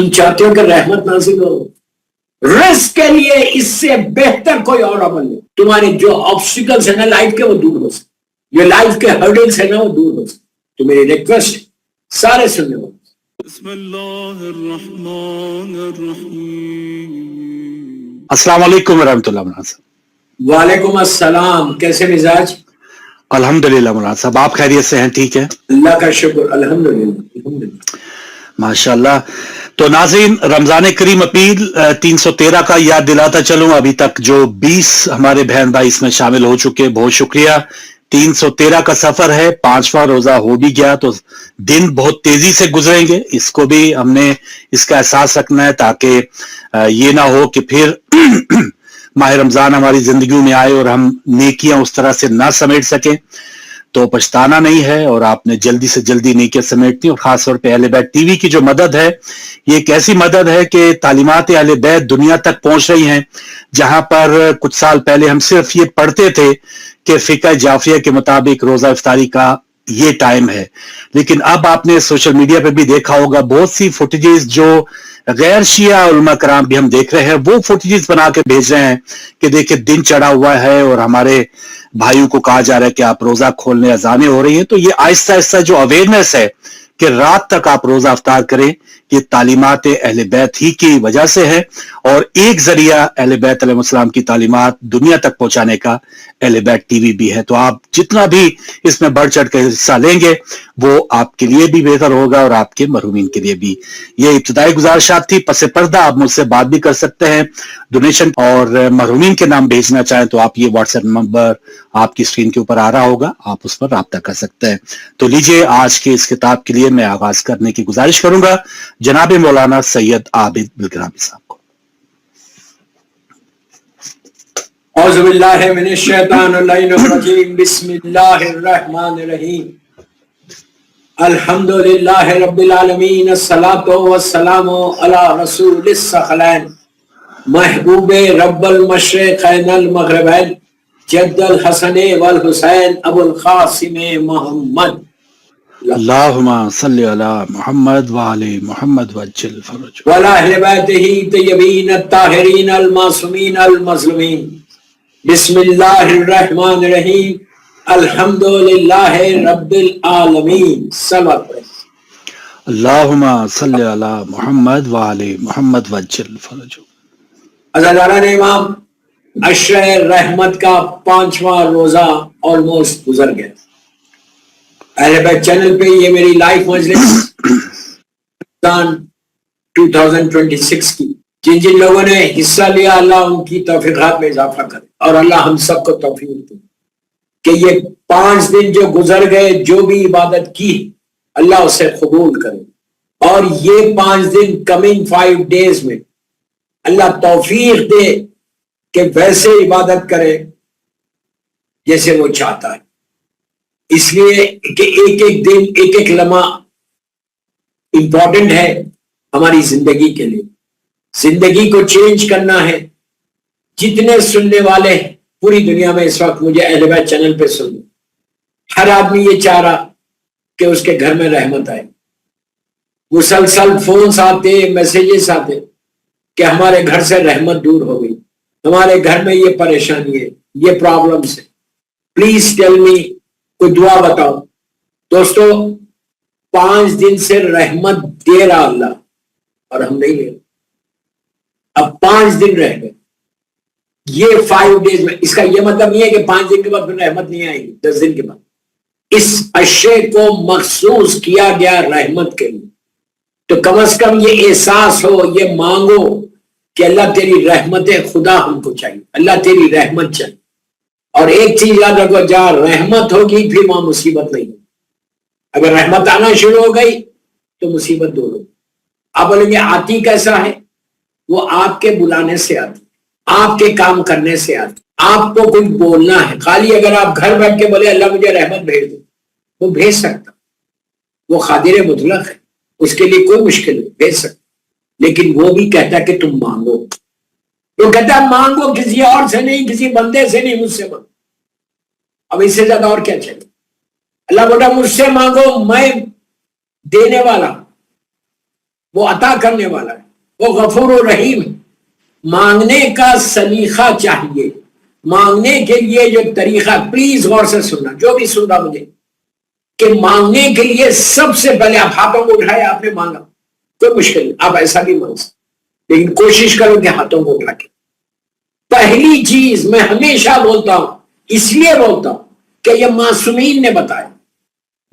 تم چاہتے ہو کہ رحمت نازل ہو، رزق کے لیے اس سے بہتر کوئی اور عمل نہیں. تمہارے جو آبسٹیکلز ہیں نا لائف کے، وہ دور ہو سکتے، جو لائف کے ہرڈلز ہیں نا وہ دور ہو سکتے. تو میری ریکویسٹ ہے سارے سننے والے، بسم اللہ الرحمن الرحیم. السلام علیکم ورحمۃ اللہ مولانا صاحب. وعلیکم السلام. کیسے مزاج؟ الحمدللہ مولانا صاحب، آپ خیریت سے ہیں؟ ٹھیک ہے، اللہ کا شکر، الحمدللہ الحمدللہ. ماشاء اللہ. تو ناظرین، رمضان کریم اپیل 313 کا یاد دلاتا چلوں. ابھی تک جو 20 ہمارے بہن بھائی اس میں شامل ہو چکے، بہت شکریہ. 313 کا سفر ہے، 5واں روزہ ہو بھی گیا تو دن بہت تیزی سے گزریں گے. اس کو بھی ہم نے اس کا احساس رکھنا ہے تاکہ یہ نہ ہو کہ پھر ماہ رمضان ہماری زندگیوں میں آئے اور ہم نیکیاں اس طرح سے نہ سمیٹ سکیں. تو پچھتانا نہیں ہے اور آپ نے جلدی سے جلدی نیکیاں سمیٹنی. اور خاص طور پہ اہل بیت ٹی وی کی جو مدد ہے، یہ ایک ایسی مدد ہے کہ تعلیمات اہل بیت دنیا تک پہنچ رہی ہیں. جہاں پر کچھ سال پہلے ہم صرف یہ پڑھتے تھے کہ فقہ جعفریہ کے مطابق روزہ افطاری کا یہ ٹائم ہے، لیکن اب آپ نے سوشل میڈیا پہ بھی دیکھا ہوگا بہت سی فوٹیجز جو غیر شیعہ علماء کرام بھی ہم دیکھ رہے ہیں، وہ فوٹیجز بنا کے بھیج رہے ہیں کہ دیکھیں دن چڑھا ہوا ہے اور ہمارے بھائیوں کو کہا جا رہا ہے کہ آپ روزہ کھولنے اذانیں ہو رہی ہیں. تو یہ آہستہ آہستہ جو اویئرنیس ہے کہ رات تک آپ روزہ افطار کریں، یہ تعلیمات اہل بیت ہی کی وجہ سے ہے. اور ایک ذریعہ اہل بیت علیہ السلام کی تعلیمات دنیا تک پہنچانے کا اہل بیت ٹی وی بھی ہے. تو آپ جتنا بھی اس میں بڑھ چڑھ کے حصہ لیں گے وہ آپ کے لیے بھی بہتر ہوگا اور آپ کے مرحومین کے لیے بھی. یہ ابتدائی گزارشات تھی. پس پردہ آپ مجھ سے بات بھی کر سکتے ہیں ڈونیشن اور مرحومین کے نام بھیجنا چاہیں تو آپ یہ واٹس ایپ نمبر آپ کی اسکرین کے اوپر آ رہا ہوگا، آپ اس پر رابطہ کر سکتے ہیں. تو لیجئے آج کے اس کتاب کے لیے میں آغاز کرنے کی گزارش کروں گا جناب مولانا سید عابد بلگرامی صاحب کو. اعوذ باللہ من الشیطان اللعین الرجیم. بسم اللہ الرحمن الرحیم. الحمدللہ رب العالمین، الصلاۃ والسلام علی رسول الثقلین، محبوب رب المشرقین المغربین، جد الحسن والحسین ابو القاسم محمد. اللہم صلی علی محمد وعلی محمد وجل فرج وعلی اہل بیتہ طیبین الطاہرین المعصومین المظلومین. بسم اللہ الرحمن الرحیم. الحمدللہ رب العالمین. صلوات پڑھیں. اللہم صلی علی محمد وعلی محمد وجل فرج. عزاداران امام، عشر رحمت کا 5واں روزہ آلموسٹ گزر گیا. اہل بیت چینل پہ یہ میری لائیو مجلس 2026 کی. جن جن لوگوں نے حصہ لیا اللہ ان کی توفیقات میں اضافہ کرے اور اللہ ہم سب کو توفیق دے کہ یہ 5 دن جو گزر گئے جو بھی عبادت کی اللہ اسے قبول کرے. اور یہ 5 دن کمنگ 5 ڈیز میں اللہ توفیق دے کہ ویسے عبادت کرے جیسے وہ چاہتا ہے. اس لیے کہ ایک ایک دن ایک ایک لمحہ امپورٹنٹ ہے ہماری زندگی کے لیے. زندگی کو چینج کرنا ہے. جتنے سننے والے پوری دنیا میں اس وقت مجھے اہل بیت چینل پہ سن، ہر آدمی یہ چاہ رہا کہ اس کے گھر میں رحمت آئے. مسلسل فونز آتے، میسیجز آتے کہ ہمارے گھر سے رحمت دور ہو گئی، ہمارے گھر میں یہ پریشانی ہے، یہ پرابلمس ہے. پلیز ٹیل می، کوئی دعا بتاؤ. دوستو 5 دن سے رحمت دے رہا اللہ اور ہم نہیں لے رہے. اب 5 دن رہ گئے یہ 5 ڈیز میں. اس کا یہ مطلب نہیں ہے کہ 5 دن کے بعد پھر رحمت نہیں آئے گی. 10 دن کے بعد اس اشے کو مخصوص کیا گیا رحمت کے لیے. تو کم از کم یہ احساس ہو، یہ مانگو کہ اللہ تیری رحمت خدا ہم کو چاہیے، اللہ تیری رحمت چاہیے. اور ایک چیز یاد رکھو، جہاں رحمت ہوگی پھر وہاں مصیبت نہیں ہوگی. اگر رحمت آنا شروع ہو گئی تو مصیبت دور ہوگی. آپ بولیں گے آتی کیسا ہے؟ وہ آپ کے بلانے سے آتی، آپ کے کام کرنے سے آتی. آپ کو کچھ بولنا ہے. خالی اگر آپ گھر بیٹھ کے بولے اللہ مجھے رحمت بھیج دو، وہ بھیج سکتا، وہ قادر مطلق ہے، اس کے لیے کوئی مشکل نہیں، بھیج سکتا. لیکن وہ بھی کہتا ہے کہ تم مانگو. وہ کہتا ہے مانگو کسی اور سے نہیں، کسی بندے سے نہیں، مجھ سے مانگو. اب اس سے زیادہ اور کیا چاہیے؟ اللہ بولا مجھ سے مانگو، میں دینے والا. وہ عطا کرنے والا ہے، وہ غفور و رحیم ہے۔ مانگنے کا سلیقہ چاہیے، مانگنے کے لیے جو طریقہ، پلیز غور سے سننا جو بھی سن رہا مجھے، کہ مانگنے کے لیے سب سے پہلے آپ ہاتھوں کو اٹھائے، آپ نے مانگا، کوئی مشکل نہیں، آپ ایسا بھی مانگ سکتے، لیکن کوشش کرو کہ ہاتھوں کو اٹھا کے۔ پہلی چیز میں ہمیشہ بولتا ہوں، اس لیے بولتا ہوں کہ یہ معصومین نے بتایا،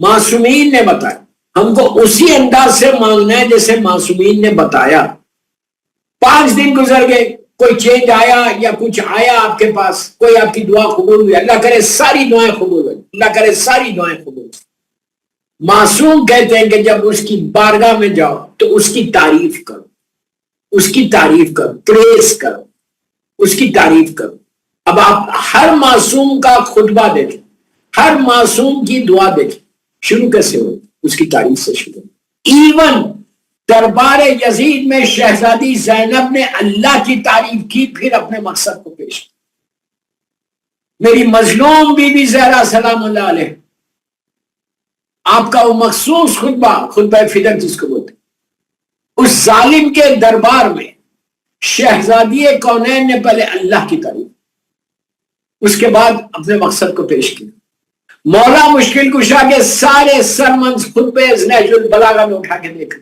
معصومین نے بتایا، ہم کو اسی انداز سے مانگنا ہے جیسے معصومین نے بتایا۔ 5 دن گزر گئے، کوئی چینج آیا یا کچھ آیا آپ کے پاس، کوئی آپ کی دعا قبول ہوئی، اللہ کرے ساری دعائیں قبول ہوئی، اللہ کرے ساری دعائیں قبول ہوئی۔ معصوم کہتے ہیں کہ جب اس کی بارگاہ میں جاؤ تو اس کی تعریف کرو، اس کی تعریف کرو، پریز کرو، اس کی تعریف کرو۔ اب آپ ہر معصوم کا خطبہ دیکھیں، ہر معصوم کی دعا دیکھیں، شروع کیسے ہو؟ اس کی تعریف سے شروع۔ ایون دربار یزید میں شہزادی زینب نے اللہ کی تعریف کی، پھر اپنے مقصد کو پیش کیا۔ میری مظلوم بی بی زہرا سلام اللہ علیہ، آپ کا وہ مخصوص خطبہ، خطبہ فدر جس کو بولتے، اس ظالم کے دربار میں شہزادی کونین نے پہلے اللہ کی تعریف، اس کے بعد اپنے مقصد کو پیش کیا۔ مولا مشکل کشا کے سارے سرمنز خطبے نہج البلاغہ میں اٹھا کے دیکھا،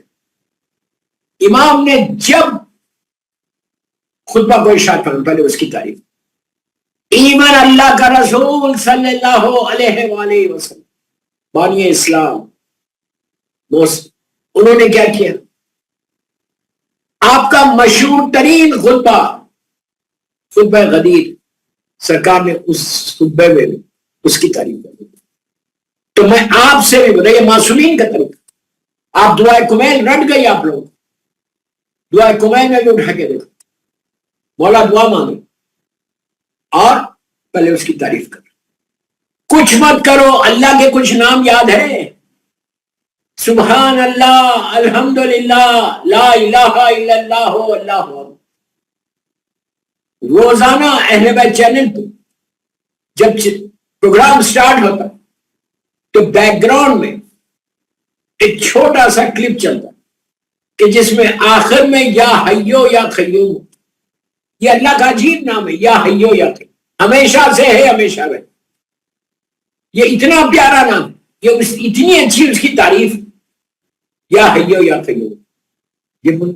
امام نے جب خطبہ کو ارشاد فرمایا پہلے اس کی تعریف۔ ایمن اللہ کا رسول صلی اللہ علیہ وآلہ وسلم، بانی اسلام، انہوں نے کیا کیا؟ آپ کا مشہور ترین خطبہ، خطبہ غدیر، سرکار نے اس خطبے میں اس کی تعریف کر دی۔ تو میں آپ سے بھی بتا، یہ معصومین کا طریقہ۔ آپ دعائے کمیل رٹ گئی، آپ لوگ دعائے کمیل میں بھی اٹھا کے دیکھو، مولا دعا مانگے اور پہلے اس کی تعریف کرو، کچھ مت کرو۔ اللہ کے کچھ نام یاد ہے؟ سبحان اللہ، الحمدللہ، لا الہ الا اللہ، اللہ اکبر۔ روزانہ اہل بیت چینل پہ جب پروگرام سٹارٹ ہوتا تو بیک گراؤنڈ میں ایک چھوٹا سا کلپ چلتا کہ جس میں آخر میں یا حیو یا قیوم، یہ اللہ کا عجیب نام ہے، یا حیو یا قیوم، ہمیشہ سے ہے، ہمیشہ رہے۔ یہ اتنا پیارا نام، یہ اتنی اچھی اس کی تعریف، یا حیو یا قیوم۔ یہ بول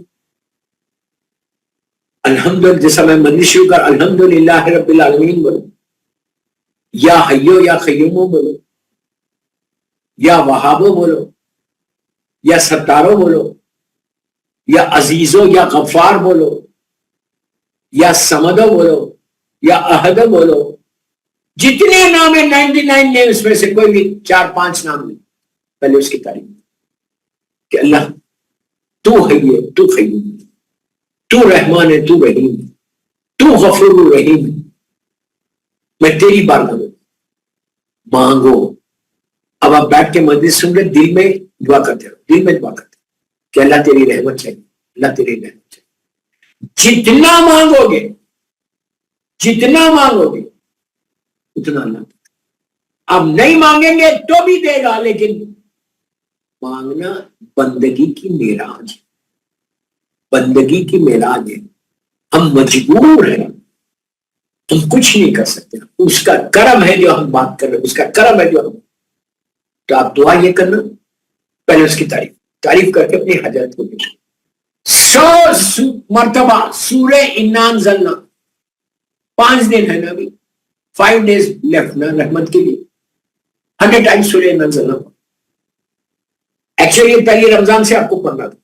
الحمدللہ، جیسا میں مدنی شروع کر الحمدللہ رب العالمین بولو، یا حیو یا قیوم بولو، یا وہابو بولو، یا ستارو بولو، یا عزیزو یا غفار بولو، یا سمدو بولو، یا احدو بولو، جتنے نام ہیں 99 نیمز میں سے کوئی بھی 4-5 نام نہیں، پہلے اس کی تعریف کہ اللہ تو حی ہے، تو قیوم ہے، تو رحمان ہے، تو رحیم ہے، تو غفور الرحیم ہے، میں تیری بارگاہ میں مانگو۔ اب آپ بیٹھ کے مجلس سن رہے، دل میں دعا کرتے ہو، دل میں دعا کرتے کہ اللہ تیری رحمت چاہیے، اللہ تیری رحمت چاہیے۔ جتنا مانگو گے، جتنا مانگو گے اتنا اللہ۔ اب نہیں مانگیں گے تو بھی دے گا، لیکن مانگنا بندگی کی معراج ہے، بندگی کی معراج ہے۔ ہم مجبور ہیں، ہم کچھ نہیں کر سکتے، اس کا کرم ہے جو ہم بات کر رہے ہیں، اس کا کرم ہے جو ہم۔ تو آپ دعا یہ کرنا، پہلے اس کی تعریف کر کے اپنی حاجت کو دیکھیں۔ 100 مرتبہ سورہ انا انزلنا، 5 دن ہے نا ابھی، 5 days لیفٹ نا رحمت کے لیے، 100 ٹائم سورہ انا انزلنا۔ ایکچولی پہلی رمضان سے آپ کو پڑھنا تھا،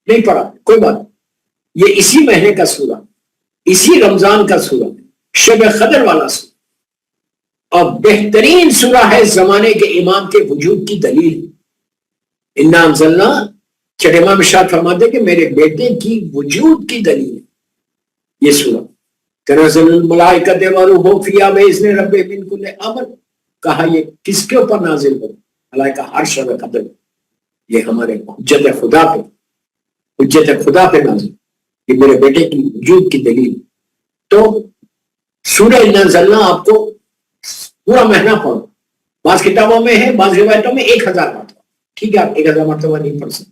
نہیں پڑھا، کوئی بات، یہ اسی مہینے کا سورہ، اسی رمضان کا سورہ، شب قدر والا سورہ، اور بہترین سورہ ہے، زمانے کے امام کے وجود کی دلیل۔ انا انزلنا، چھٹے امام ارشاد فرماتے کہ میرے بیٹے کی وجود کی دلیل ہے یہ سورہ۔ تنزل الملائکۃ والروح فیہا بإذن ربہم من کل امر، کہا یہ کس کے اوپر نازل ہو؟ ملائکہ ہر شب قدر، یہ ہمارے حجت خدا پہ، حجت خدا پہ نازل، یہ میرے بیٹے کی وجود کی دلیل۔ تو سورہ انا انزلنا آپ کو پورا مہینہ پڑھو، بعض کتابوں میں ہے، بعض روایتوں میں 1000 مرتبہ، ٹھیک ہے آپ 1000 مرتبہ نہیں پڑھ سکتے،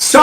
100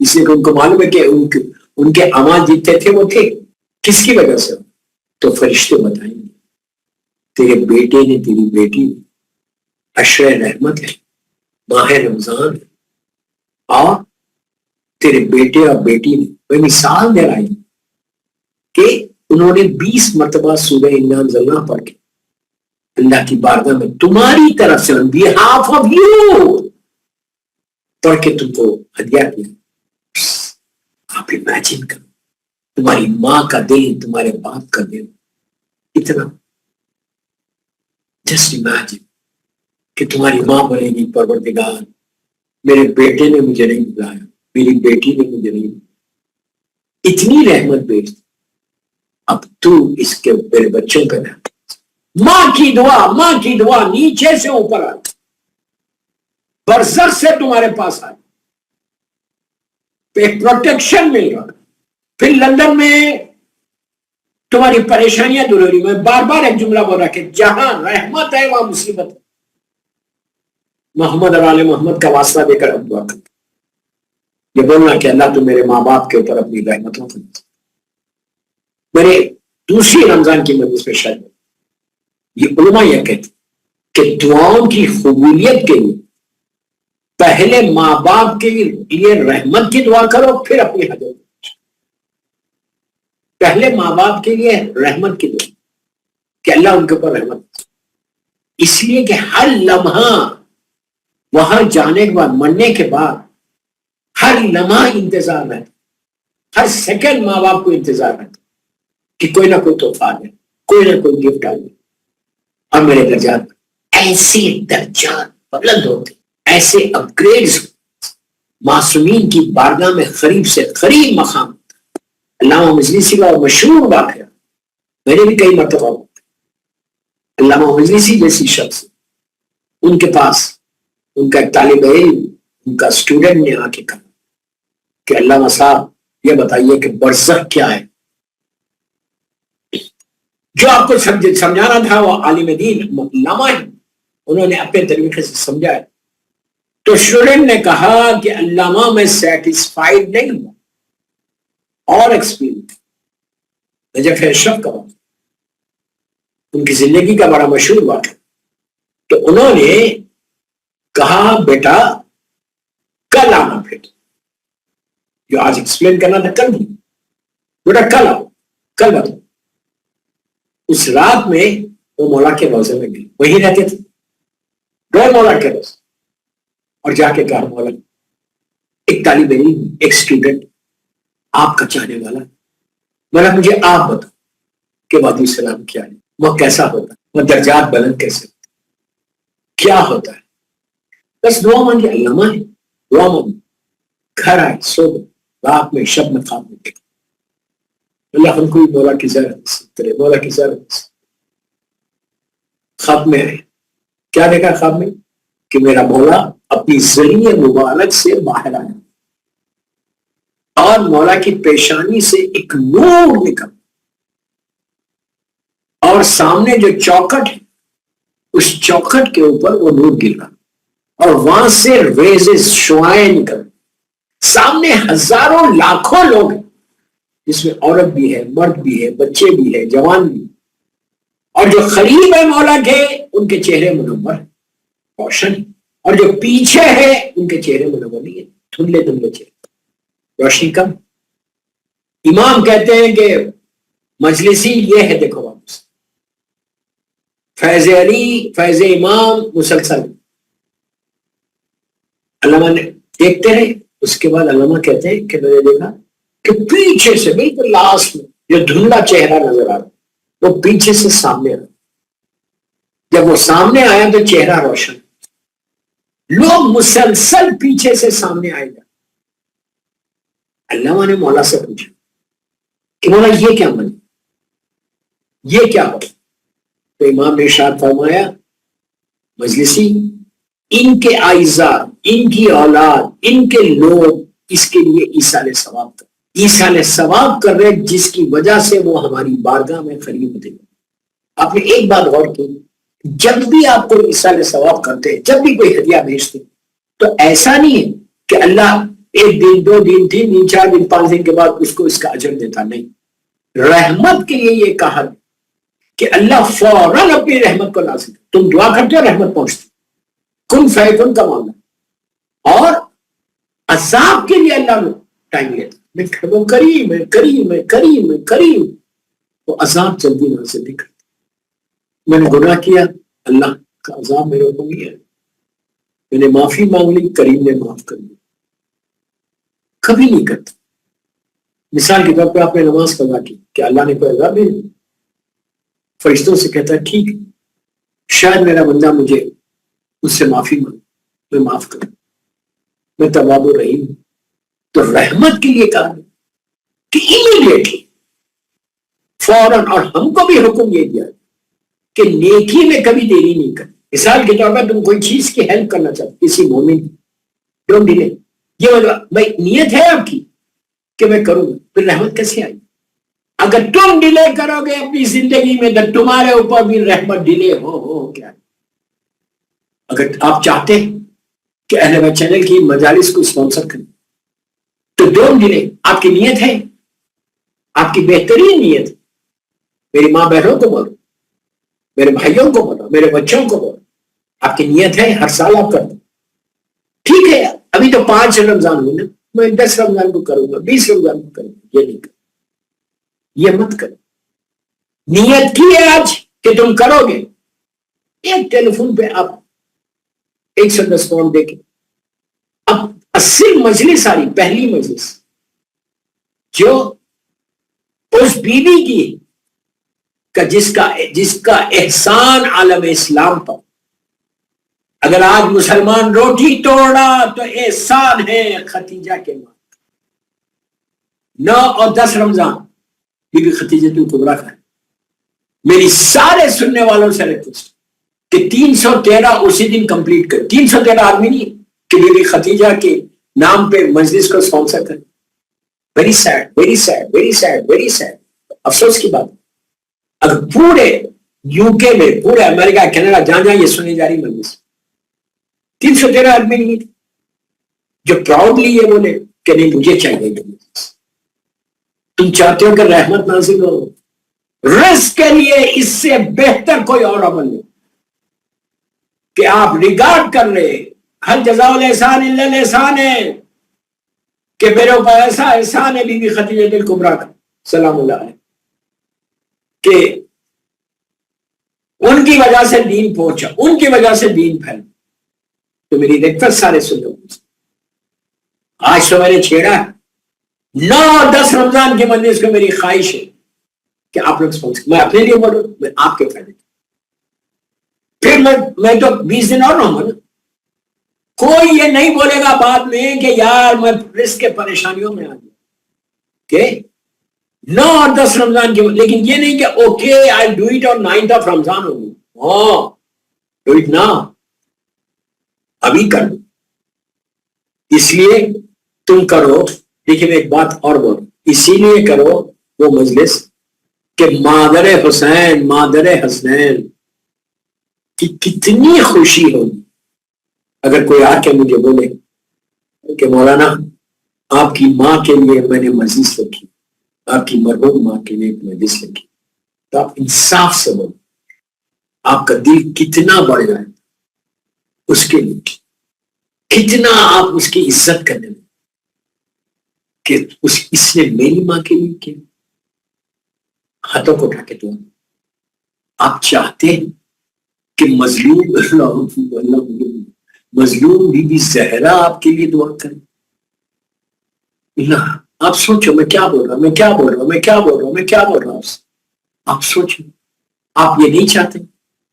اس لیے کہ ان کو معلوم ہے کہ ان کے اعمال جتنے تھے وہ تھے کس کی وجہ سے، تو فرشتے بتائیں گے تیرے بیٹے نے، تیری بیٹی نے عشر رحمت ہے، ماہ رمضان ہے، اور تیرے بیٹے اور بیٹی نے وہ مثال دے رہی کہ انہوں نے 20 مرتبہ سورہ انا انزلنا پڑھ کے اللہ کی بارگاہ میں تمہاری طرف سے on behalf of you پڑھ کے تم کو ہدیہ کیا۔ آپ امیجن کرو تمہاری ماں کا دل، تمہارے باپ کا دل، اتنا جسٹ امیجن کہ تمہاری ماں بولے گی پروردگار میرے بیٹے نے مجھے نہیں بلایا، میری بیٹی نے مجھے نہیں بلایا، اتنی رحمت بھیج دی، اب تو اس کے میرے بچوں پہ رہتا۔ ماں کی دعا نیچے سے اوپر آئی، برزخ سے تمہارے پاس آئی، ایک پروٹیکشن مل رہا، پھر لندن میں تمہاری پریشانیاں دور ہو رہی۔ میں بار بار ایک جملہ بول رہا کہ جہاں رحمت ہے وہاں مصیبت ہے۔ محمد اور آل محمد کا واسطہ دے کر اب دعا کر یہ بولنا کہ اللہ تو میرے ماں باپ کے اوپر اپنی رحمتوں کو، میرے دوسری رمضان کی مجلس میں شاید یہ علماء یہ کہتے کہ دعاؤں کی قبولیت کے لیے پہلے ماں باپ کے لیے رحمت کی دعا کرو، پھر اپنی حاجت، پہلے ماں باپ کے لیے رحمت کی دعا کہ اللہ ان کے اوپر رحمت، اس لیے کہ ہر لمحہ وہاں جانے کے بعد، مرنے کے بعد ہر لمحہ انتظار رہتا، ہر سیکنڈ ماں باپ کو انتظار رہتا کہ کوئی نہ کوئی تحفہ آ جائے، کوئی نہ کوئی گفٹ آ جائے۔ اور میرے درجات ایسے درجات بلند ہوتے، ایسے اپ گریڈز معصومین کی بارگاہ میں قریب سے قریب مقام۔ علامہ مجلسی کا مشہور واقعہ میں نے بھی کئی مرتبہ، علامہ مجلسی جیسی شخص ان کے پاس ان کا ایک طالب علم، ان کا اسٹوڈنٹ نے آ کے کہا کہ علامہ صاحب یہ بتائیے کہ برزخ کیا ہے؟ جو آپ کو سمجھانا تھا وہ عالم دین علامہ ہے، انہوں نے اپنے طریقے سے سمجھایا۔ تو اسٹوڈنٹ نے کہا کہ علامہ میں سیٹسفائیڈ نہیں ہوں اور ایکسپیرینس نجف اشرف کا واقعہ، ان کی زندگی کا بڑا مشہور واقعہ۔ تو انہوں نے کہا بیٹا کل آنا، پھر جو آج ایکسپلین کرنا تھا کل نہیں، بیٹا کل آؤ، کل بتاؤ۔ اس رات میں وہ مولا کے روزے میں گئے، وہی رہتے تھے، گئے مولا کے روزے اور جا کے کہا مولا ایک طالب علم، ایک اسٹوڈنٹ آپ کا چاہنے والا، مولا مجھے آپ بتاؤ کہ وعدہ السلام کیا ہے، وہ کیسا ہوتا ہے، وہ درجات بلند کیسے ہوتے، کیا ہوتا ہے؟ بس دعا مانگی، علامہ ہے، دعا مانگی، گھر آئے، سو گئے، رات میں شب میں خواب میں دیکھا، اللہ ہم کو مولا کی زیارت نصیب کرے، مولا کی زیارت نصیب۔ خواب میں آئے، کیا دیکھا خواب میں؟ کہ میرا مولا اپنی ذریعہ مبارک سے باہر آیا اور مولا کی پیشانی سے ایک نور نکل، اور سامنے جو چوکھٹ ہے اس چوکھٹ کے اوپر وہ نور گر رہا، اور وہاں سے ریزز شعائیں نکل، سامنے ہزاروں لاکھوں لوگ ہیں، جس میں عورت بھی ہے، مرد بھی ہے، بچے بھی ہے، جوان بھی، اور جو قریب ہے مولا کے ان کے چہرے منور روشن، اور جو پیچھے ہے ان کے چہرے منور نہیں ہے، دھندلے دھندلے چہرے، روشنی کم۔ امام کہتے ہیں کہ مجلسی یہ ہے، دیکھو واپس فیض علی، فیض امام مسلسل۔ علامہ نے دیکھتے ہیں، اس کے بعد علامہ کہتے ہیں کہ میں نے دیکھا کہ پیچھے سے بالکل لاسٹ میں جو دھندلا چہرہ نظر آ رہا وہ پیچھے سے سامنے آ رہا، جب وہ سامنے آیا تو چہرہ روشن، لوگ مسلسل پیچھے سے سامنے آئے گا۔ علامہ نے مولا سے پوچھا کہ مولا یہ کیا بنا، یہ کیا ہو؟ تو امام نے ارشاد فرمایا مجلسی ان کے اعزاء، ان کی اولاد، ان کے لوگ اس کے لیے ایصال ثواب کر، ایصال ثواب کر رہے جس کی وجہ سے وہ ہماری بارگاہ میں قریب ہوتے ہیں۔ آپ نے ایک بات غور کی، جب بھی آپ کو ایصال ثواب کرتے ہیں، جب بھی کوئی ہدیہ بھیجتے تو ایسا نہیں ہے کہ اللہ ایک دن 2 دن 3 دن 4 دن 5 دن کے بعد اس کو اس کا اجر دیتا، نہیں. رحمت کے لیے یہ کہا کہ اللہ فوراً اپنی رحمت کو نازل کرے. تم دعا کرتے ہو رحمت پہنچتی، کن فیکن کا معاملہ. اور عذاب کے لیے اللہ نے ٹائم لیتا، میں کریم ہے کریم ہے کریم ہے کریم، وہ عذاب جلدی نازل نہیں کرتا. میں نے گناہ کیا، اللہ کا عذاب میرے اوپر نہیں ہے، میں نے معافی مانگ لی، کریم نے معاف کر دی. کبھی نہیں کرتا. مثال کے طور پہ آپ نے نماز قضا کی، کہ اللہ نے کوئی عذاب نہیں، فرشتوں سے کہتا ہے ٹھیک ہے، شاید میرا بندہ مجھے اس سے معافی مانگ، میں معاف کروں، میں تواب الرحیم ہوں. تو رحمت کے لیے کہا کہ امیڈیٹلی فوراً. اور ہم کو بھی حکم یہ دیا کہ نیکی میں کبھی دیری نہیں کریں. مثال کے طور پر تم کوئی چیز کی ہیلپ کرنا چاہتے کسی مومن کی، ڈونٹ ڈیلے. یہ بھائی نیت ہے آپ کی کہ میں کروں گا، پھر رحمت کیسے آئی؟ اگر تم ڈیلے کرو گے اپنی زندگی میں تو تمہارے اوپر بھی رحمت ڈیلے ہو کیا. اگر آپ چاہتے ہیں کہ اہل بیت چینل کی مجالس کو اسپانسر کریں تو ڈونٹ ڈیلے. آپ کی نیت ہے، آپ کی بہترین نیت. میری ماں بہنوں کو بولو، میرے بھائیوں کو بولو، میرے بچوں کو بولو، آپ کی نیت ہے ہر سال آپ کرتے. ٹھیک ہے، ابھی تو 5 رمضان ہوئی نا، میں 10 رمضان کو کروں گا، 20 رمضان کو کروں گا. یہ نہیں کروں، یہ مت کرو. نیت کی ہے آج کہ تم کرو گے. ایک ٹیلی فون پہ آپ 110 پاؤنڈ دے کے اب 80 مجلس آ رہی، پہلی مجلس جو اس بیوی کی جس کا احسان عالم اسلام پر. اگر آج مسلمان روٹی توڑا تو احسان ہے ختیجہ کے ماں. 9 اور 10 رمضان بی بی خدیجہ الکبریٰ کا ہے. میری سارے سننے والوں سے ریکویسٹ کہ 313 اسی دن کمپلیٹ کر. 313 آدمی نہیں کہ بی بی خدیجہ کے نام پہ مجلس کو اسپانسر کریں. Very sad very sad very sad very sad. افسوس کی بات، اگر پورے یو کے میں، پورے امریکہ کینیڈا جہاں یہ سنی جا رہی مجلس 313 آدمی نہیں جو پراؤڈلی یہ بولے کہ نہیں مجھے چاہیے. تم چاہتے ہو کہ رحمت نازل ہو، رزق کے لیے اس سے بہتر کوئی اور عمل نہیں کہ آپ ریگارڈ کر لیں ہل جزاء الاحسان الا الاحسان ہے کہ میرے اوپر ایسا احسان ہے بی بی خدیجہ الکبریٰ کا سلام اللہ علیہ کہ ان کی وجہ سے دین پہنچا، ان کی وجہ سے دین پھیلا. تو میری ریکویسٹ سارے سنو، آج تو میں نے چھیڑا 9 اور 10 رمضان کے مجلس کو میری خواہش ہے کہ آپ لوگ سپورٹ. میں اپنے لیے بولوں، میں آپ کے فائدے، پھر میں تو 20 دن اور رہوں گا نا. کوئی یہ نہیں بولے گا بعد میں کہ یار میں رزق کے پریشانیوں میں آ گیا کہ 9 اور 10 رمضان کے. لیکن یہ نہیں کہ اوکے آئی ڈو اٹ اور 9th آف رمضان ہوگی. ہاں ڈو اٹ نا، ابھی کر دو. اس لیے تم کرو. دیکھیں میں ایک بات اور بولوں، اسی لیے کرو وہ مجلس کہ مادر حسین مادر حسنین کی کتنی خوشی ہوگی اگر کوئی آ کے مجھے بولے کہ مولانا آپ کی ماں کے لیے میں نے مجلس رکھی، آپ کی مرحوم ماں کے لیے ایک مجلس رکھی. تو آپ انصاف سے بولو، آپ کا دل کتنا بڑھ جائے اس کے لیے، کتنا آپ اس کی عزت کرنے میں کہ اس نے میری ماں کے لیے کیا. ہاتھوں کو اٹھا کے دعا. آپ چاہتے ہیں کہ مظلوم بی بی زہرا آپ کے لیے دعا کرے؟ اللہ، آپ سوچو میں کیا بول رہا ہوں، میں کیا بول رہا ہوں، میں کیا بول رہا ہوں، میں کیا بول رہا ہوں. آپ سوچو، آپ یہ نہیں چاہتے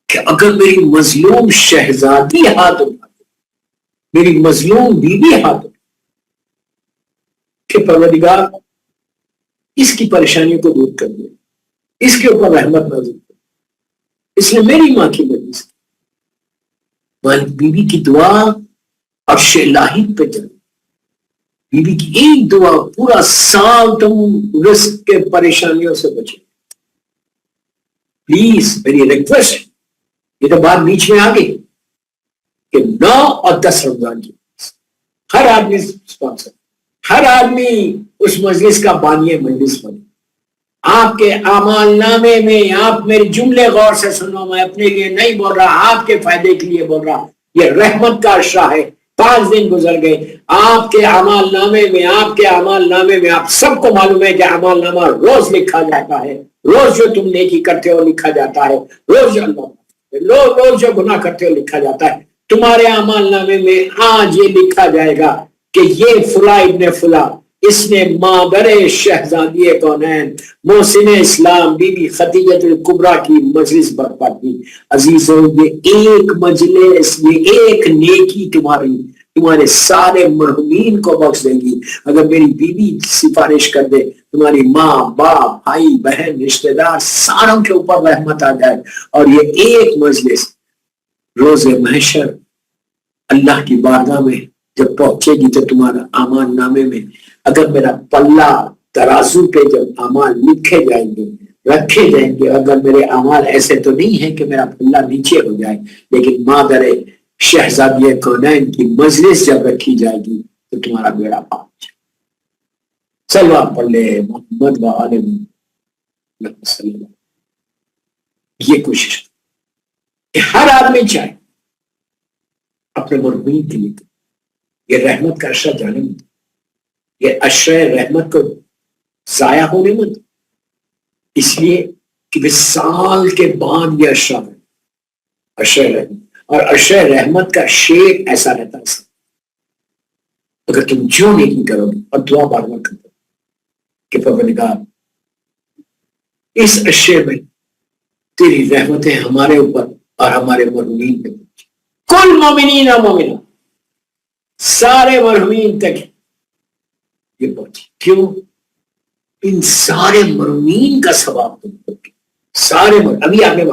کہ اگر میری مظلوم شہزادی ہاتھ اٹھا، میری مظلوم بیوی ہاتھ کہ پروردگار اس کی پریشانیوں کو دور کر دے، اس کے اوپر رحمت نازل کر. اس نے میری ماں کی وجہ سے مالک بیوی کی دعا عرش الہی پہ جائے. بیوی کی ایک دعا پورا سال تم رزق کے پریشانیوں سے بچے. پلیز میری ریکویسٹ، یہ تو بات بیچ میں آ گئی کہ 9 اور 10 رمضان کی ہر آدمی اسپانسر، ہر آدمی اس مجلس کا بانی مجلس بنے. آپ کے اعمال نامے میں، آپ میرے جملے غور سے سنو، میں اپنے لیے نہیں بول رہا، آپ کے فائدے کے لیے بول رہا. یہ رحمت کا عشرہ ہے. 5 دن گزر گئے، آپ کے اعمال نامے میں، آپ کے اعمال نامے میں، آپ سب کو معلوم ہے کہ اعمال نامہ روز لکھا جاتا ہے. روز جو تم نیکی کرتے ہو لکھا جاتا ہے، روز جو گناہ کرتے ہو لکھا جاتا ہے. تمہارے اعمال نامے میں آج یہ لکھا جائے گا کہ یہ فلاں ابن فلاں، اس نے مادر شہزادی کونین محسن اسلام بی بی خدیجہ الکبریٰ کی مجلس برپا کی. عزیزوں، یہ ایک مجلس، یہ ایک نیکی تمہارے سارے مرحومین کو بخش دے گی. اگر میری بیوی سفارش کر دے، تمہاری ماں، باپ، بھائی، بہن، رشتہ دار ساروں کے اوپر رحمت آ جائے. اور یہ ایک مجلس روز محشر اللہ کی بارگاہ میں جب پہنچے گی تو تمہارا اعمال نامے میں اگر میرا پلہ ترازو پہ جب اعمال لکھے جائیں گے، رکھے جائیں گے، اگر میرے اعمال ایسے تو نہیں ہے کہ میرا پلہ نیچے ہو جائے، لیکن مادر شہزادی کونین کی مجلس جب رکھی جائے گی تو تمہارا بیڑا پار جائے. چلو آپ پڑھ لے محمد و آل محمد. یہ کوشش کہ ہر آدمی چاہے اپنے مرحومین کے لیے. یہ رحمت کا عشرہ جانے مت، یہ عشرہ رحمت کو ضائع ہونے مت. اس لیے کہ وصال کے بعد یہ عشرہ ہے، عشرہ رحمت. اور عشرہ رحمت کا شیپ ایسا رہتا ہے، اگر تم جو نہیں کرو گے اور دعا بار بار کرو کہ پروردگار اس عشرے میں تیری رحمتیں ہمارے اوپر اور ہمارے مرحومین پہ پہنچے. کل مومنین و مومنات، سارے مرحومین تک یہ پہنچی. کیوں؟ ان سارے مرحومین کا ثواب تم کو سارے ابھی آپ نے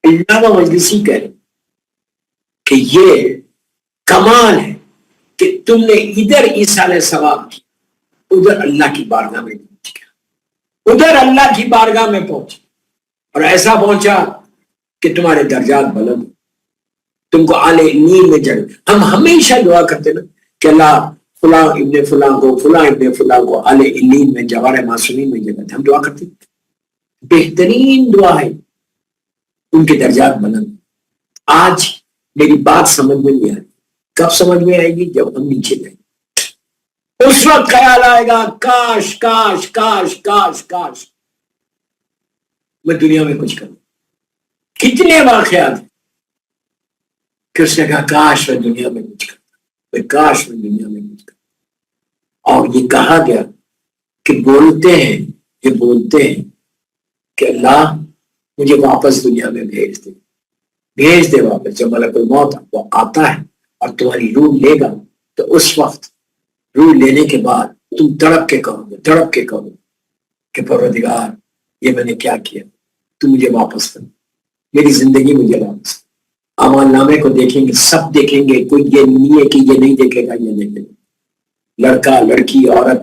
علامہ مجلسی کہہ رہے کہ یہ کمال ہے کہ تم نے ادھر ایصال ثواب کیا، ادھر اللہ کی بارگاہ میں پہنچ گیا، ادھر اللہ کی بارگاہ میں پہنچ اور ایسا پہنچا کہ تمہارے درجات بلند، تم کو اعلی علین میں جڑ. ہم ہمیشہ دعا کرتے نا کہ اللہ فلاں ابن فلاں کو، فلاں ابن فلاں کو اعلی علین میں، جوار معصومین میں جگہ. ہم دعا کرتے، بہترین دعا ہے ان کے درجات بلند. آج میری بات سمجھ میں نہیں آئی، کب سمجھ میں آئے گی؟ جب ہم نیچے جائیں گے. اس وقت خیال آئے گا کاش کاش کاش کاش کاش میں دنیا میں کچھ کروں. کتنے واقعات کہ اس نے کہا کاش میں دنیا میں کچھ کرتا، کاش میں دنیا میں کچھ کرتا. اور یہ کہا گیا کہ بولتے ہیں کہ اللہ مجھے واپس دنیا میں بھیج دے واپس. جب ملک الموت وہ آتا ہے اور تمہاری روح لے گا تو اس وقت روح لینے کے بعد تم تڑپ کے کہو گے کہ پروردگار یہ میں نے کیا کیا، تو مجھے واپس کر، میری زندگی مجھے واپس. اعمال نامے کو دیکھیں گے، سب دیکھیں گے، کوئی یہ نہیں ہے کہ یہ نہیں دیکھے گا، یہ دیکھے گا. لڑکا، لڑکی، عورت،